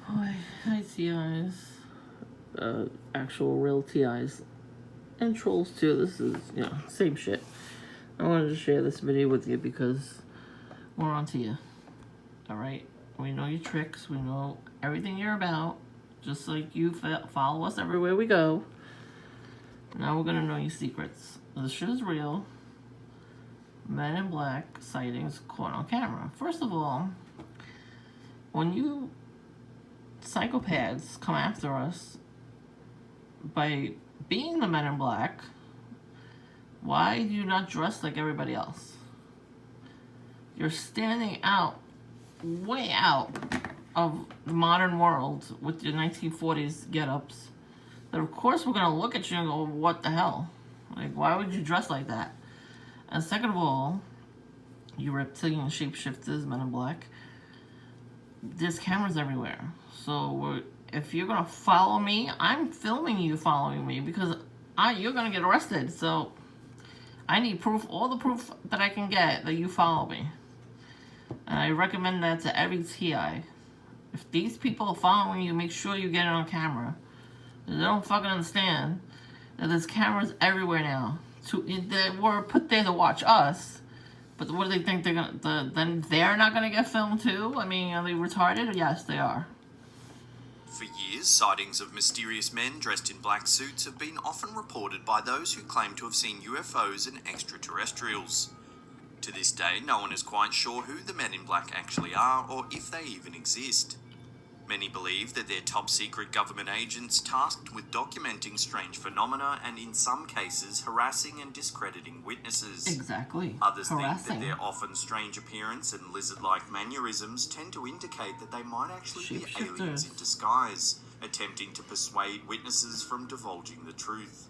boy, hi T.I S. Actual real T.I S. And trolls too. This is, same shit. I wanted to share this video with you because we're on to you. Alright? We know your tricks. We know everything you're about. Just like you follow us everywhere we go. Now we're gonna know your secrets. This shit is real. Men in Black sightings caught on camera. First of all, when you psychopaths come after us by being the Men in Black, why do you not dress like everybody else? You're standing out, way out of the modern world with your 1940s get-ups. That of course we're gonna look at you and go, what the hell? Like, why would you dress like that? And second of all, you reptilian shapeshifters, Men in Black, there's cameras everywhere. So if you're gonna follow me, I'm filming you following me because you're gonna get arrested. So I need proof, all the proof that I can get that you follow me. And I recommend that to every TI. If these people are following you, make sure you get it on camera. They don't fucking understand that there's cameras everywhere now. They were put there to watch us. But what do they think they're gonna? Then they're not gonna get filmed too? I mean, are they retarded? Yes, they are. For years, sightings of mysterious men dressed in black suits have been often reported by those who claim to have seen UFOs and extraterrestrials. To this day, no one is quite sure who the Men in Black actually are or if they even exist. Many believe that they're top-secret government agents tasked with documenting strange phenomena and, in some cases, harassing and discrediting witnesses. Exactly. Others think that their often strange appearance and lizard-like mannerisms tend to indicate that they might actually be aliens in disguise, attempting to persuade witnesses from divulging the truth.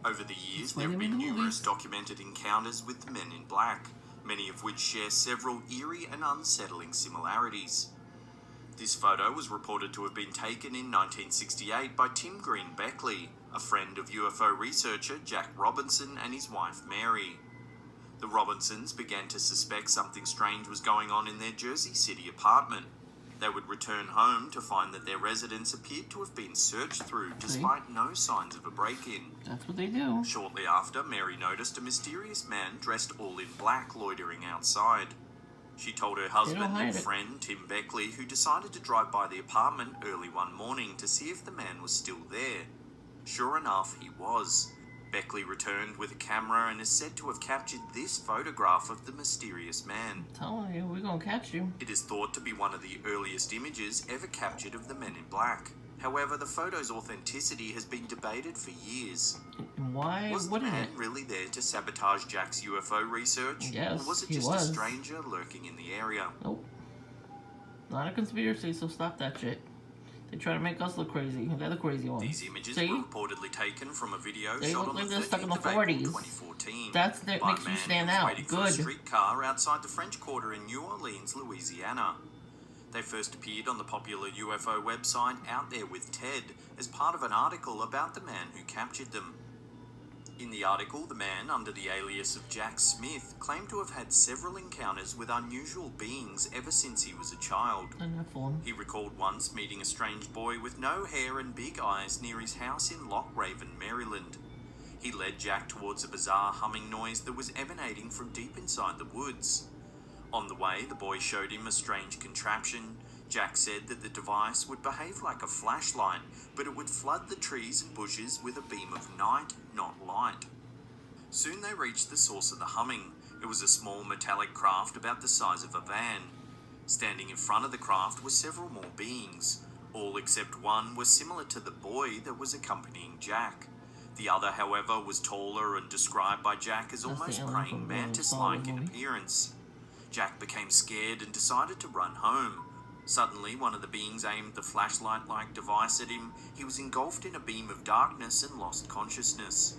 Over the years, there have been numerous documented encounters with the Men in Black, many of which share several eerie and unsettling similarities. This photo was reported to have been taken in 1968 by Tim Green Beckley, a friend of UFO researcher Jack Robinson and his wife Mary. The Robinsons began to suspect something strange was going on in their Jersey City apartment. They would return home to find that their residence appeared to have been searched through despite no signs of a break-in. That's what they do. Shortly after, Mary noticed a mysterious man dressed all in black loitering outside. She told her husband and friend, Tim Beckley, who decided to drive by the apartment early one morning to see if the man was still there. Sure enough, he was. Beckley returned with a camera and is said to have captured this photograph of the mysterious man. I'm telling you, we're gonna catch you. It is thought to be one of the earliest images ever captured of the Men in Black. However, the photo's authenticity has been debated for years. Why was the man really there to sabotage Jack's UFO research? Yes, or was it just a stranger lurking in the area? Nope. Not a conspiracy, so stop that shit. They try to make us look crazy. They're the crazy ones. These images were reportedly taken from a video shot on the 13th of April 2014. That makes you stand out. Good. For a streetcar outside the French Quarter in New Orleans, Louisiana. They first appeared on the popular UFO website Out There with Ted as part of an article about the man who captured them. In the article, the man, under the alias of Jack Smith, claimed to have had several encounters with unusual beings ever since he was a child. He recalled once meeting a strange boy with no hair and big eyes near his house in Loch Raven, Maryland. He led Jack towards a bizarre humming noise that was emanating from deep inside the woods. On the way, the boy showed him a strange contraption. Jack said that the device would behave like a flashlight, but it would flood the trees and bushes with a beam of night, not light. Soon they reached the source of the humming. It was a small metallic craft about the size of a van. Standing in front of the craft were several more beings. All except one were similar to the boy that was accompanying Jack. The other, however, was taller and described by Jack as almost praying mantis-like in appearance. Jack became scared and decided to run home. Suddenly, one of the beings aimed the flashlight-like device at him. He was engulfed in a beam of darkness and lost consciousness.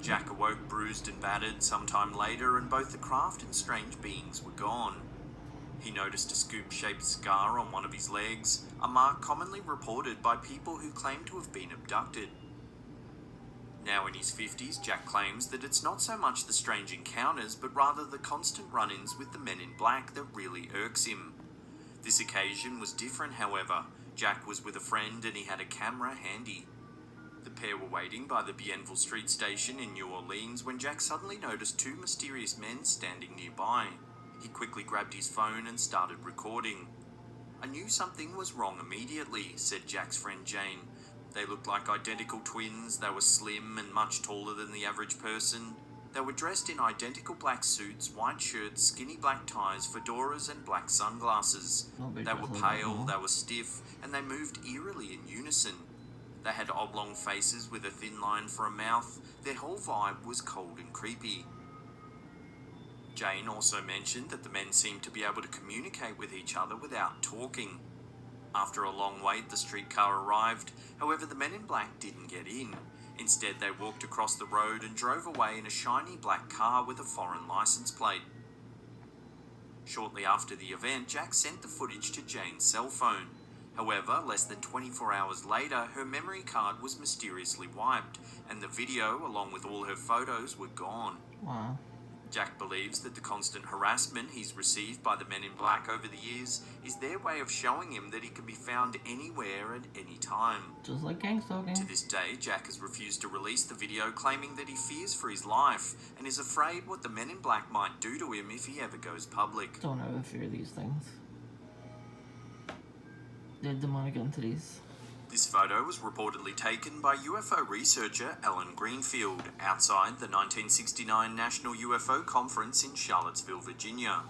Jack awoke bruised and battered sometime later, and both the craft and strange beings were gone. He noticed a scoop-shaped scar on one of his legs, a mark commonly reported by people who claim to have been abducted. Now in his 50s, Jack claims that it's not so much the strange encounters, but rather the constant run-ins with the Men in Black that really irks him. This occasion was different, however. Jack was with a friend and he had a camera handy. The pair were waiting by the Bienville Street station in New Orleans when Jack suddenly noticed two mysterious men standing nearby. He quickly grabbed his phone and started recording. "I knew something was wrong immediately," said Jack's friend Jane. "They looked like identical twins, they were slim and much taller than the average person. They were dressed in identical black suits, white shirts, skinny black ties, fedoras and black sunglasses. They were pale, they were stiff, and they moved eerily in unison. They had oblong faces with a thin line for a mouth. Their whole vibe was cold and creepy." Jane also mentioned that the men seemed to be able to communicate with each other without talking. After a long wait, the streetcar arrived. However, the men in black didn't get in. Instead, they walked across the road and drove away in a shiny black car with a foreign license plate. Shortly after the event, Jack sent the footage to Jane's cell phone. However, less than 24 hours later, her memory card was mysteriously wiped, and the video, along with all her photos, were gone. Wow. Jack believes that the constant harassment he's received by the men in black over the years is their way of showing him that he can be found anywhere at any time. Just like gang stalking. To this day, Jack has refused to release the video, claiming that he fears for his life and is afraid what the men in black might do to him if he ever goes public. Don't ever fear these things. They're demonic entities. This photo was reportedly taken by UFO researcher Alan Greenfield outside the 1969 National UFO Conference in Charlottesville, Virginia.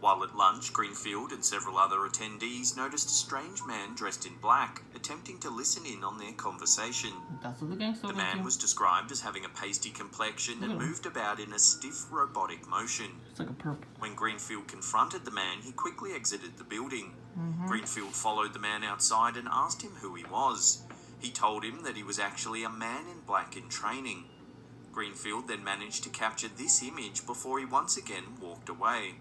While at lunch, Greenfield and several other attendees noticed a strange man dressed in black attempting to listen in on their conversation. That's what the gang The stalking man do. was described as having a pasty complexion and moved about in a stiff robotic motion. It's like a perp. When Greenfield confronted the man, he quickly exited the building. Greenfield followed the man outside and asked him who he was. He told him that he was actually a man in black in training. Greenfield then managed to capture this image before he once again walked away.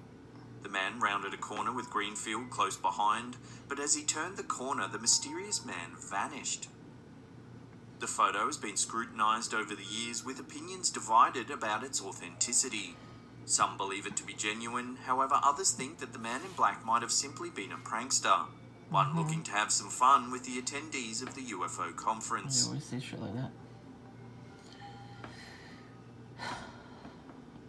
The man rounded a corner with Greenfield close behind, but as he turned the corner, the mysterious man vanished. The photo has been scrutinized over the years, with opinions divided about its authenticity. Some believe it to be genuine, however others think that the man in black might have simply been a prankster, one looking to have some fun with the attendees of the UFO They conference. always say shit like that.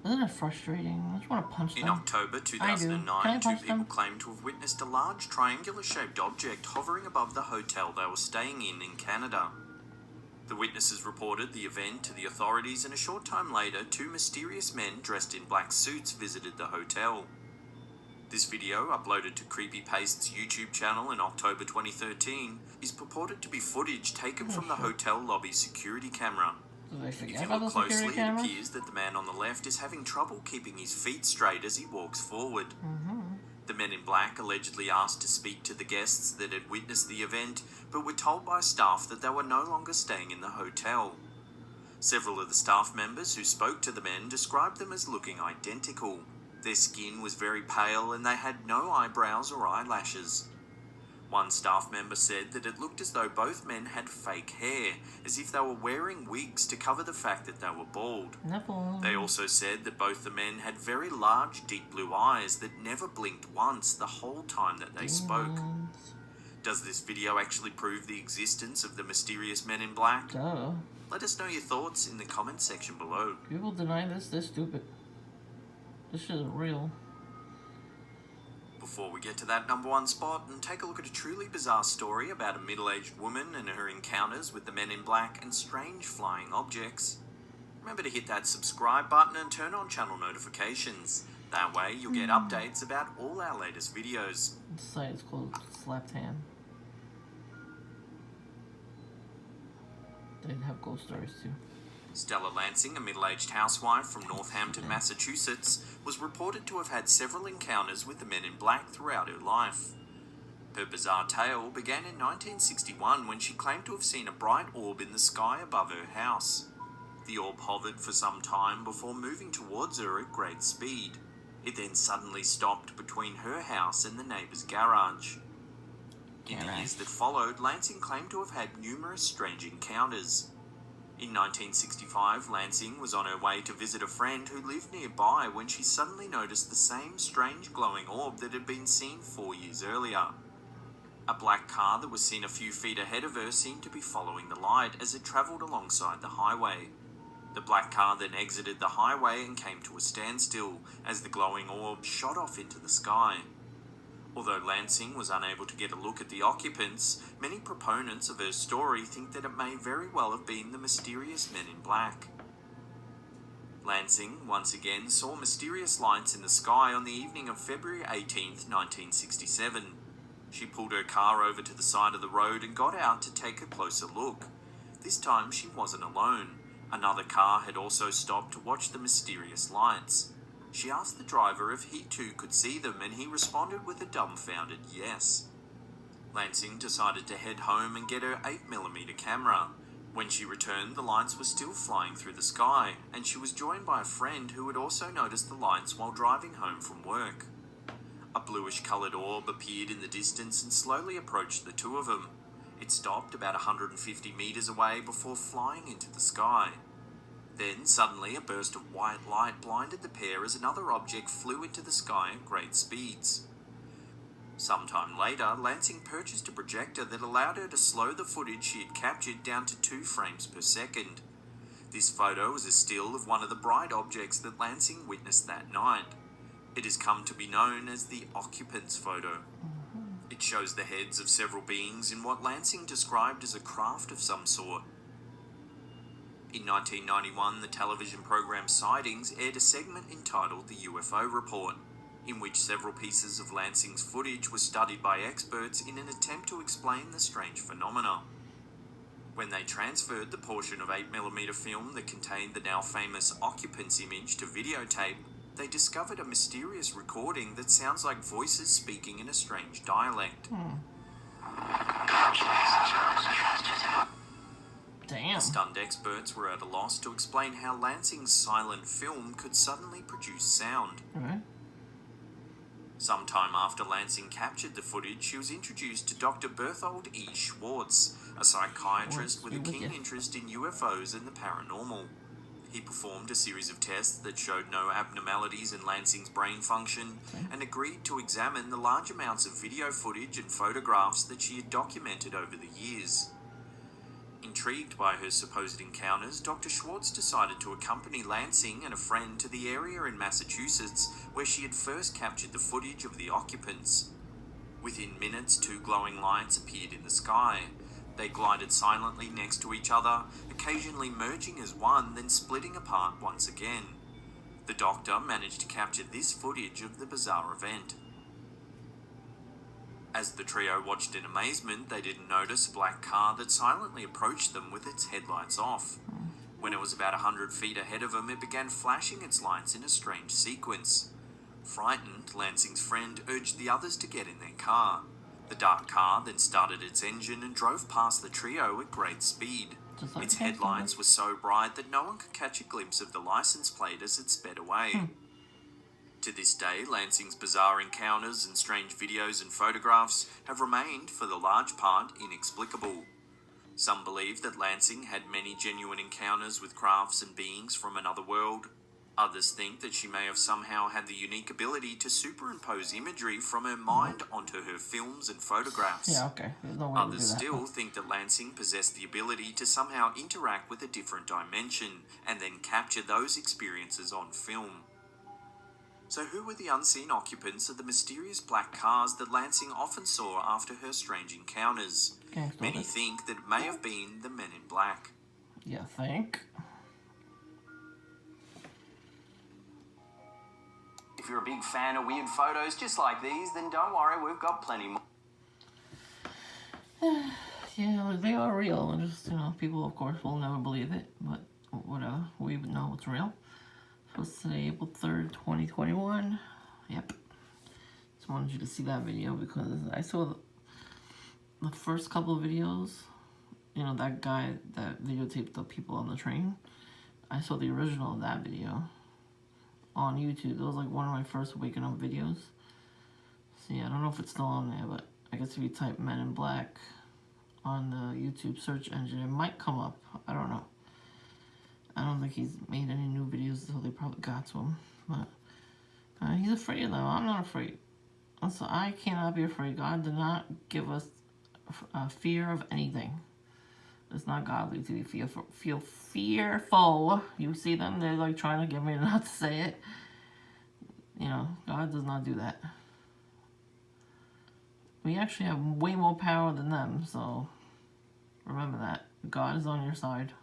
Isn't it frustrating? I just want to punch In them. October Can I 2009, two punch people them? claimed to have witnessed a large triangular-shaped object hovering above the hotel they were staying in Canada. The witnesses reported the event to the authorities, and a short time later, two mysterious men dressed in black suits visited the hotel. This video, uploaded to Creepypaste's YouTube channel in October 2013, is purported to be footage taken from the hotel lobby security camera. Did I If forget you about the look security closely, it cameras? appears that the man on the left is having trouble keeping his feet straight as he walks forward. The men in black allegedly asked to speak to the guests that had witnessed the event, but were told by staff that they were no longer staying in the hotel. Several of the staff members who spoke to the men described them as looking identical. Their skin was very pale and they had no eyebrows or eyelashes. One staff member said that it looked as though both men had fake hair, as if they were wearing wigs to cover the fact that they were bald. Nipple. They also said that both the men had very large, deep blue eyes that never blinked once the whole time that they spoke. Does this video actually prove the existence of the mysterious men in black? Duh. Let us know your thoughts in the comments section below. People deny this, they're stupid. This shit isn't real. Before we get to that number one spot and take a look at a truly bizarre story about a middle-aged woman and her encounters with the men in black and strange flying objects, remember to hit that subscribe button and turn on channel notifications. That way you'll get updates about all our latest videos. This site is called Slapped Hand. They have ghost stories too. Stella Lansing, a middle-aged housewife from Northampton, Massachusetts, was reported to have had several encounters with the men in black throughout her life. Her bizarre tale began in 1961 when she claimed to have seen a bright orb in the sky above her house. The orb hovered for some time before moving towards her at great speed. It then suddenly stopped between her house and the neighbour's garage. In the years that followed, Lansing claimed to have had numerous strange encounters. In 1965, Lansing was on her way to visit a friend who lived nearby when she suddenly noticed the same strange glowing orb that had been seen 4 years earlier. A black car that was seen a few feet ahead of her seemed to be following the light as it travelled alongside the highway. The black car then exited the highway and came to a standstill as the glowing orb shot off into the sky. Although Lansing was unable to get a look at the occupants, many proponents of her story think that it may very well have been the mysterious men in black. Lansing once again saw mysterious lights in the sky on the evening of February 18, 1967. She pulled her car over to the side of the road and got out to take a closer look. This time she wasn't alone. Another car had also stopped to watch the mysterious lights. She asked the driver if he too could see them, and he responded with a dumbfounded yes. Lansing decided to head home and get her 8mm camera. When she returned, the lights were still flying through the sky, and she was joined by a friend who had also noticed the lights while driving home from work. A bluish-coloured orb appeared in the distance and slowly approached the two of them. It stopped about 150 metres away before flying into the sky. Then, suddenly, a burst of white light blinded the pair as another object flew into the sky at great speeds. Sometime later, Lansing purchased a projector that allowed her to slow the footage she had captured down to 2 frames per second. This photo is a still of one of the bright objects that Lansing witnessed that night. It has come to be known as the occupants photo. It shows the heads of several beings in what Lansing described as a craft of some sort. In 1991, the television program Sightings aired a segment entitled The UFO Report, in which several pieces of Lansing's footage were studied by experts in an attempt to explain the strange phenomena. When they transferred the portion of 8mm film that contained the now famous occupants image to videotape, they discovered a mysterious recording that sounds like voices speaking in a strange dialect. Damn. The stunned experts were at a loss to explain how Lansing's silent film could suddenly produce sound. Right. Sometime after Lansing captured the footage, she was introduced to Dr. Berthold E. Schwartz, a psychiatrist with a keen interest in UFOs and the paranormal. He performed a series of tests that showed no abnormalities in Lansing's brain function and agreed to examine the large amounts of video footage and photographs that she had documented over the years. Intrigued by her supposed encounters, Dr. Schwartz decided to accompany Lansing and a friend to the area in Massachusetts where she had first captured the footage of the occupants. Within minutes, 2 glowing lights appeared in the sky. They glided silently next to each other, occasionally merging as one, then splitting apart once again. The doctor managed to capture this footage of the bizarre event. As the trio watched in amazement, they didn't notice a black car that silently approached them with its headlights off. When it was about 100 feet ahead of them, it began flashing its lights in a strange sequence. Frightened, Lansing's friend urged the others to get in their car. The dark car then started its engine and drove past the trio at great speed. Its headlights were so bright that no one could catch a glimpse of the license plate as it sped away. To this day, Lansing's bizarre encounters and strange videos and photographs have remained, for the large part, inexplicable. Some believe that Lansing had many genuine encounters with crafts and beings from another world. Others think that she may have somehow had the unique ability to superimpose imagery from her mind onto her films and photographs. Yeah, okay. There's no way Others to do that. still think that Lansing possessed the ability to somehow interact with a different dimension and then capture those experiences on film. So who were the unseen occupants of the mysterious black cars that Lansing often saw after her strange encounters? Many think that it may have been the men in black. You think? If you're a big fan of weird photos just like these, then don't worry, we've got plenty more. Yeah, they are real. And just, people, of course, will never believe it. But whatever. We know it's real. So it's today, April 3rd, 2021. Yep. Just wanted you to see that video because I saw the first couple of videos. That guy that videotaped the people on the train. I saw the original of that video on YouTube. It was like one of my first waking up videos. So yeah, I don't know if it's still on there, but I guess if you type Men in Black on the YouTube search engine, it might come up. I don't know. I don't think he's made any new videos, so they probably got to him. But he's afraid of them. I'm not afraid. So I cannot be afraid. God did not give us a fear of anything. It's not godly to be feel fearful. You see them? They're like trying to get me not to say it. You know, God does not do that. We actually have way more power than them, so remember that. God is on your side.